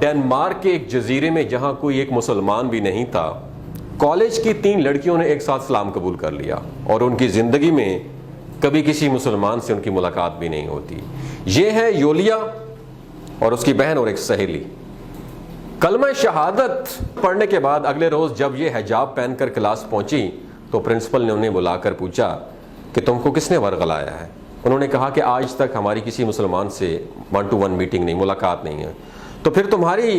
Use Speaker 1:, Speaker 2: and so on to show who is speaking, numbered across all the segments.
Speaker 1: Denmark کے ایک جزیرے میں جہاں کوئی ایک مسلمان بھی نہیں تھا، کالج کی 3 لڑکیوں نے ایک ساتھ اسلام قبول کر لیا اور ان کی زندگی میں کبھی کسی مسلمان سے ان کی ملاقات بھی نہیں ہوتی۔ یہ ہے یولیا اور اس کی بہن اور ایک سہیلی۔ کلمہ شہادت پڑھنے کے بعد اگلے روز جب یہ حجاب پہن کر کلاس پہنچی تو پرنسپل نے انہیں بلا کر پوچھا کہ تم کو کس نے ورغلایا ہے؟ انہوں نے کہا کہ آج تک ہماری کسی مسلمان سے 1 to 1 میٹنگ نہیں، ملاقات نہیں ہے، تو پھر تمہاری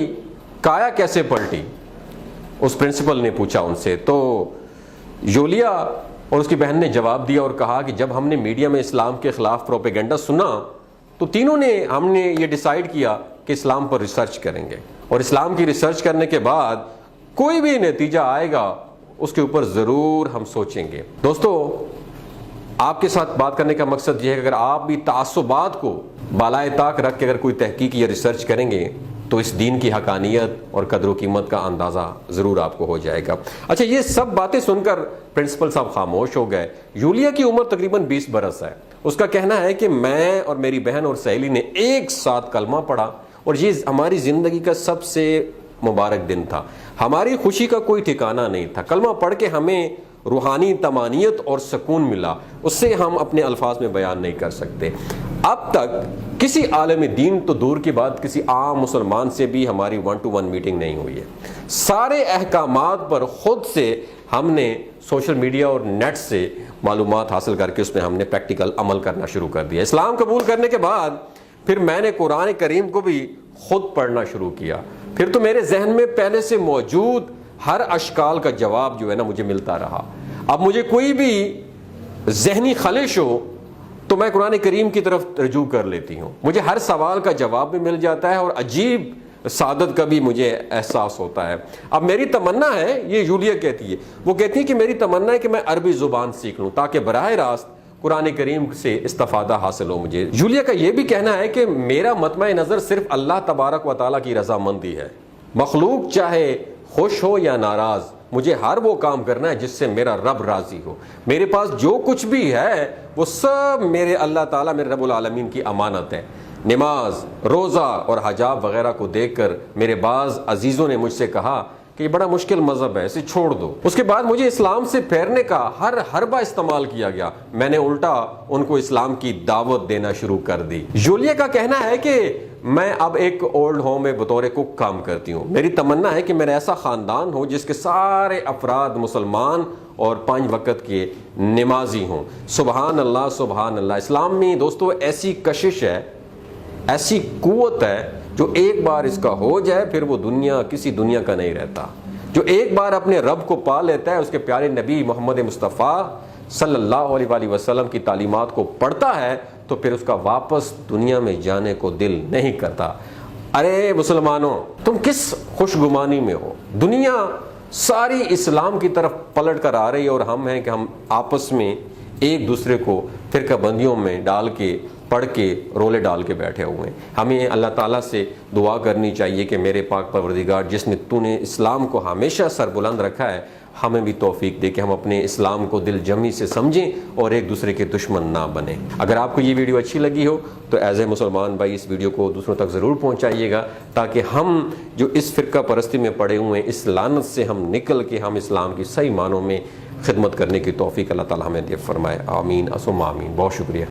Speaker 1: کایا کیسے پلٹی؟ اس پرنسپل نے پوچھا ان سے۔ تو یولیا اور اس کی بہن نے جواب دیا اور کہا کہ جب ہم نے میڈیا میں اسلام کے خلاف پروپیگنڈا سنا تو تینوں نے ہم نے یہ ڈیسائیڈ کیا کہ اسلام پر ریسرچ کریں گے، اور اسلام کی ریسرچ کرنے کے بعد کوئی بھی نتیجہ آئے گا اس کے اوپر ضرور ہم سوچیں گے۔ دوستو، آپ کے ساتھ بات کرنے کا مقصد یہ ہے کہ اگر آپ بھی تعصبات کو بالائے طاق رکھ کے اگر کوئی تحقیق یا ریسرچ کریں گے تو اس دین کی حقانیت اور قدر و قیمت کا اندازہ ضرور آپ کو ہو جائے گا۔ اچھا، یہ سب باتیں سن کر پرنسپل صاحب خاموش ہو گئے۔ یولیا کی عمر تقریباً 20 برس ہے۔ اس کا کہنا ہے کہ میں اور میری بہن اور سہیلی نے ایک ساتھ کلمہ پڑھا اور یہ ہماری زندگی کا سب سے مبارک دن تھا۔ ہماری خوشی کا کوئی ٹھکانہ نہیں تھا۔ کلمہ پڑھ کے ہمیں روحانی طمانینت اور سکون ملا، اس سے ہم اپنے الفاظ میں بیان نہیں کر سکتے۔ اب تک کسی عالم دین تو دور کی بات، کسی عام مسلمان سے بھی ہماری 1 to 1 میٹنگ نہیں ہوئی ہے۔ سارے احکامات پر خود سے ہم نے سوشل میڈیا اور نیٹ سے معلومات حاصل کر کے اس میں ہم نے پریکٹیکل عمل کرنا شروع کر دیا۔ اسلام قبول کرنے کے بعد پھر میں نے قرآن کریم کو بھی خود پڑھنا شروع کیا۔ پھر تو میرے ذہن میں پہلے سے موجود ہر اشکال کا جواب جو ہے نا مجھے ملتا رہا۔ اب مجھے کوئی بھی ذہنی خلش ہو تو میں قرآن کریم کی طرف رجوع کر لیتی ہوں، مجھے ہر سوال کا جواب بھی مل جاتا ہے اور عجیب سعادت کا بھی مجھے احساس ہوتا ہے۔ اب میری تمنا ہے، یہ یولیا کہتی ہے، وہ کہتی ہے کہ میری تمنا ہے کہ میں عربی زبان سیکھ لوں تاکہ براہ راست قرآن کریم سے استفادہ حاصل ہو مجھے۔ یولیا کا یہ بھی کہنا ہے کہ میرا مطمع نظر صرف اللہ تبارک و تعالیٰ کی رضامندی ہے، مخلوق چاہے خوش ہو یا ناراض، مجھے ہر وہ کام کرنا ہے جس سے میرا رب راضی ہو۔ میرے پاس جو کچھ بھی ہے وہ سب میرے اللہ تعالیٰ، میرے رب العالمین کی امانت ہے۔ نماز، روزہ اور حجاب وغیرہ کو دیکھ کر میرے بعض عزیزوں نے مجھ سے کہا کہ یہ بڑا مشکل مذہب ہے، اسے چھوڑ دو۔ اس کے بعد مجھے اسلام سے پھیرنے کا ہر حربہ استعمال کیا گیا، میں نے الٹا ان کو اسلام کی دعوت دینا شروع کر دی۔ یولیا کا کہنا ہے کہ میں اب ایک اولڈ ہوم میں بطور کک کام کرتی ہوں۔ میری تمنا ہے کہ میرا ایسا خاندان ہو جس کے سارے افراد مسلمان اور 5 وقت کے نمازی ہوں۔ سبحان اللہ، سبحان اللہ۔ اسلام میں دوستو ایسی کشش ہے، ایسی قوت ہے، جو ایک بار اس کا ہو جائے پھر وہ دنیا کسی دنیا کا نہیں رہتا۔ جو ایک بار اپنے رب کو پا لیتا ہے، اس کے پیارے نبی محمد مصطفیٰ صلی اللہ علیہ وآلہ وسلم کی تعلیمات کو پڑھتا ہے تو پھر اس کا واپس دنیا میں جانے کو دل نہیں کرتا۔ ارے مسلمانوں، تم کس خوش گمانی میں ہو؟ دنیا ساری اسلام کی طرف پلٹ کر آ رہی ہے اور ہم ہیں کہ ہم آپس میں ایک دوسرے کو فرقہ بندیوں میں ڈال کے پڑھ کے رولے ڈال کے بیٹھے ہوئے ہیں۔ ہمیں اللہ تعالیٰ سے دعا کرنی چاہیے کہ میرے پاک پروردگار، جس نے تو نے اسلام کو ہمیشہ سربلند رکھا ہے، ہمیں بھی توفیق دے کہ ہم اپنے اسلام کو دل جمی سے سمجھیں اور ایک دوسرے کے دشمن نہ بنیں۔ اگر آپ کو یہ ویڈیو اچھی لگی ہو تو ایز اے مسلمان بھائی اس ویڈیو کو دوسروں تک ضرور پہنچائیے گا، تاکہ ہم جو اس فرقہ پرستی میں پڑے ہوئے ہیں، اس لعنت سے ہم نکل کے ہم اسلام کی صحیح معنوں میں خدمت کرنے کی توفیق اللہ تعالیٰ ہمیں دے فرمائے۔ آمین، ثم آمین۔ بہت شکریہ۔